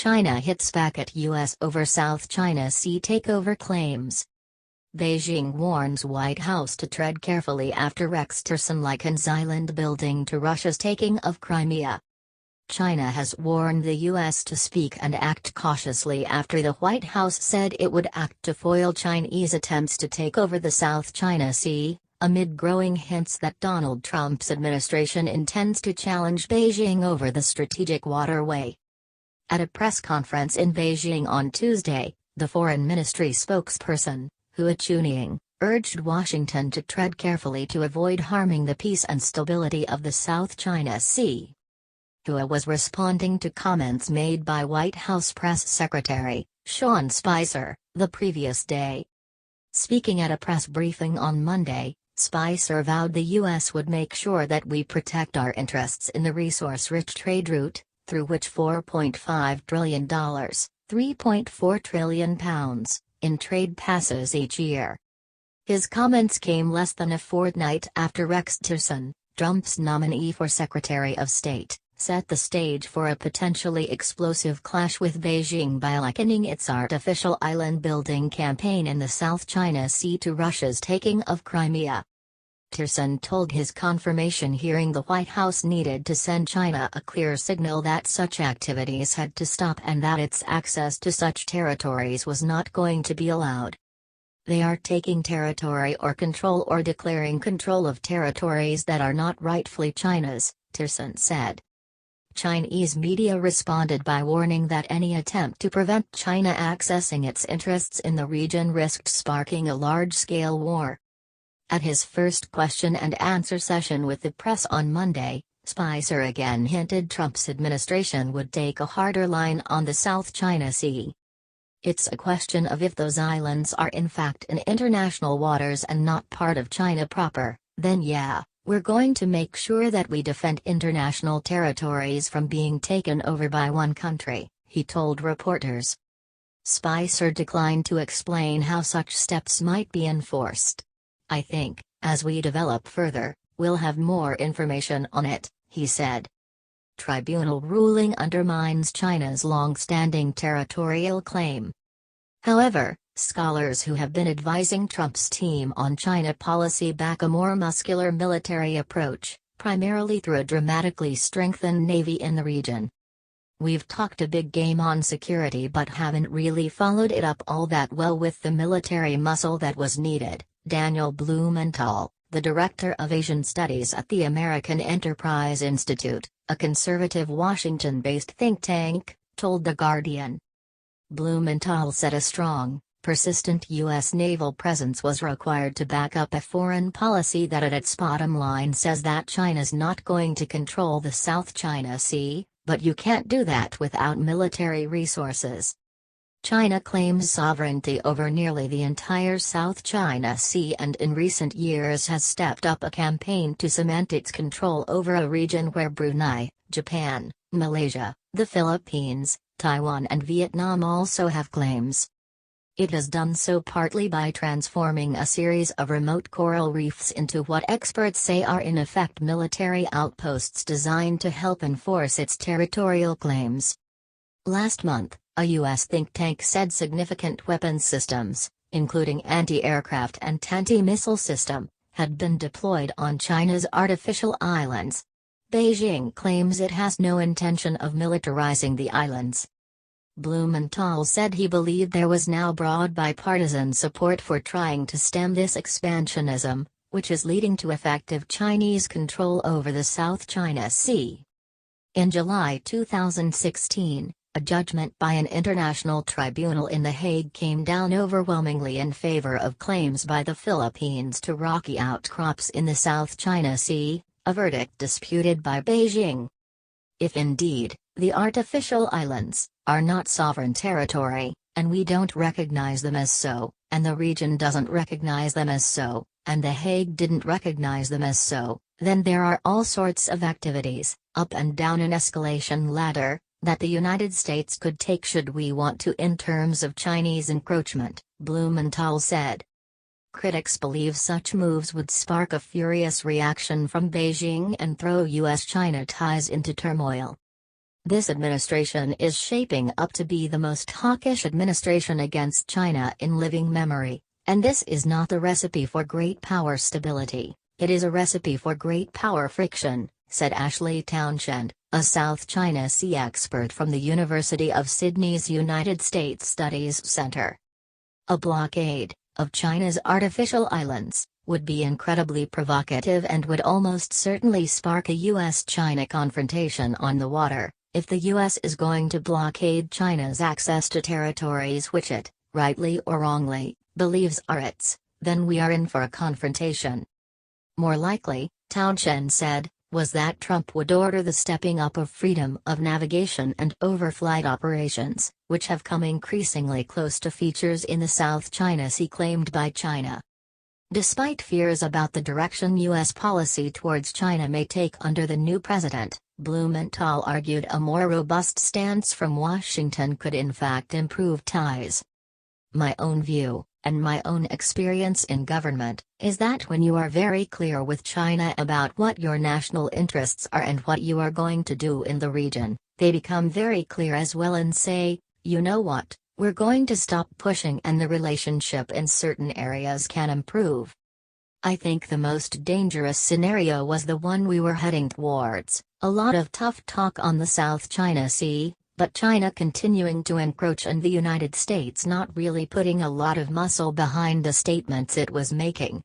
China hits back at U.S. over South China Sea takeover claims. Beijing warns White House to tread carefully after Rex Tillerson likens island building to Russia's taking of Crimea. China has warned the U.S. to speak and act cautiously after the White House said it would act to foil Chinese attempts to take over the South China Sea, amid growing hints that Donald Trump's administration intends to challenge Beijing over the strategic waterway. At a press conference in Beijing on Tuesday, the Foreign Ministry spokesperson, Hua Chunying, urged Washington to tread carefully to avoid harming the peace and stability of the South China Sea. Hua was responding to comments made by White House Press Secretary, Sean Spicer, the previous day. Speaking at a press briefing on Monday, Spicer vowed the U.S. would make sure that we protect our interests in the resource-rich trade route, through which $4.5 trillion, £3.4 trillion, in trade passes each year. His comments came less than a fortnight after Rex Tillerson, Trump's nominee for Secretary of State, set the stage for a potentially explosive clash with Beijing by likening its artificial island-building campaign in the South China Sea to Russia's taking of Crimea. Tillerson told his confirmation hearing the White House needed to send China a clear signal that such activities had to stop and that its access to such territories was not going to be allowed. They are taking territory or declaring control of territories that are not rightfully China's, Tillerson said. Chinese media responded by warning that any attempt to prevent China accessing its interests in the region risked sparking a large-scale war. At his first question-and-answer session with the press on Monday, Spicer again hinted Trump's administration would take a harder line on the South China Sea. It's a question of if those islands are in fact in international waters and not part of China proper, then yeah, we're going to make sure that we defend international territories from being taken over by one country, he told reporters. Spicer declined to explain how such steps might be enforced. I think, as we develop further, we'll have more information on it, he said. Tribunal ruling undermines China's long-standing territorial claim. However, scholars who have been advising Trump's team on China policy back a more muscular military approach, primarily through a dramatically strengthened navy in the region. We've talked a big game on security but haven't really followed it up all that well with the military muscle that was needed, Daniel Blumenthal, the director of Asian Studies at the American Enterprise Institute, a conservative Washington-based think tank, told The Guardian. Blumenthal said a strong, persistent U.S. naval presence was required to back up a foreign policy that at its bottom line says that China's not going to control the South China Sea, but you can't do that without military resources. China claims sovereignty over nearly the entire South China Sea and in recent years has stepped up a campaign to cement its control over a region where Brunei, Japan, Malaysia, the Philippines, Taiwan and Vietnam also have claims. It has done so partly by transforming a series of remote coral reefs into what experts say are in effect military outposts designed to help enforce its territorial claims. Last month, a U.S. think tank said significant weapons systems, including anti-aircraft and anti-missile system, had been deployed on China's artificial islands. Beijing claims it has no intention of militarizing the islands. Blumenthal said he believed there was now broad bipartisan support for trying to stem this expansionism, which is leading to effective Chinese control over the South China Sea. In July 2016, a judgment by an international tribunal in The Hague came down overwhelmingly in favor of claims by the Philippines to rocky outcrops in the South China Sea, a verdict disputed by Beijing. If indeed, the artificial islands are not sovereign territory, and we don't recognize them as so, and the region doesn't recognize them as so, and The Hague didn't recognize them as so, then there are all sorts of activities, up and down an escalation ladder, that the United States could take should we want to in terms of Chinese encroachment, Blumenthal said. Critics believe such moves would spark a furious reaction from Beijing and throw U.S.-China ties into turmoil. This administration is shaping up to be the most hawkish administration against China in living memory, and this is not the recipe for great power stability, it is a recipe for great power friction, said Ashley Townshend, a South China Sea expert from the University of Sydney's United States Studies Center. A blockade of China's artificial islands would be incredibly provocative and would almost certainly spark a US-China confrontation on the water. If the US is going to blockade China's access to territories which it, rightly or wrongly, believes are its, then we are in for a confrontation. More likely, Townshend said, was that Trump would order the stepping up of freedom of navigation and overflight operations, which have come increasingly close to features in the South China Sea claimed by China. Despite fears about the direction U.S. policy towards China may take under the new president, Blumenthal argued a more robust stance from Washington could in fact improve ties. My own view, and my own experience in government, is that when you are very clear with China about what your national interests are and what you are going to do in the region, they become very clear as well and say, you know what, we're going to stop pushing and the relationship in certain areas can improve. I think the most dangerous scenario was the one we were heading towards, a lot of tough talk on the South China Sea, but China continuing to encroach and the United States not really putting a lot of muscle behind the statements it was making.